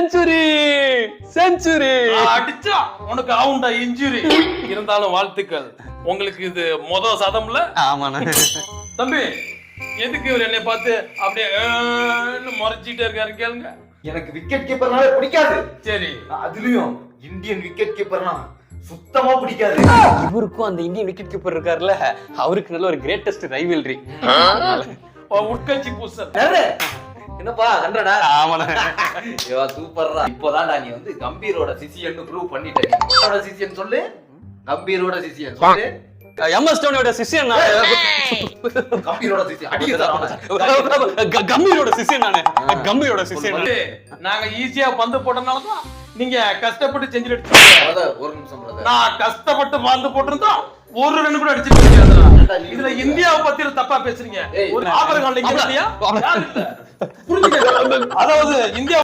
Century century அடிச்சா உனக்கு ஆவுண்டா injury. இருந்தாலும் வாழ்த்துக்கள், உங்களுக்கு இது மொத சதம்ல. ஆமாண்ணே. தம்பி, எதுக்கு இவர் என்னை பார்த்து அப்படியே முறைச்சிட்டே இருக்காரு கேளுங்க. எனக்கு விக்கெட் கீப்பர்னாலே பிடிக்காது. சரி, அதுலயும் இந்தியன் விக்கெட் கீப்பர்னா சுத்தமா பிடிக்காது. இவருக்கும் அந்த இந்தியன் விக்கெட் கீப்பர் இருக்காருல்ல, அவருக்கு நல்ல ஒரு கிரேட்டஸ்ட் ரைவல்ரி. உட்கட்சி பூசல். என்னப்பா 100-ஆ? ஆமாண்ணே. ஐயோ சூப்பர்ரா. இப்போதான்டா நீ வந்து கம்பீரோட சிசியன்னு ப்ரூவ் பண்ணிட்ட. நீ சிசியன் சொல்லு, கம்பீரோட சிசியன் சொல்லு. எம்எஸ் தோனியோட சிஷ்யன் நானு. கம்பீரோட சிசியன் அடிக்குதா? கம்பீரோட சிஷ்யன் நானு. கம்பீரோட சிஷ்யன். நாங்க ஈஸியா பந்து போட்டனாலதான் நீங்க கஷ்டப்பட்டு செஞ்சு அடிச்சீங்க. ஒரு நிமிஷம் brother. நான் கஷ்டப்பட்டு பந்து போட்டிருந்தா ஒரு ரன் கூட அடிச்சிருக்கேன். இதுல இந்தியாவை பத்தி தப்பா பேசுறீங்க. ஒரு ஆபரகால இங்க இல்லையா? புரிஞ்சுக்க. அதாவது இந்தியா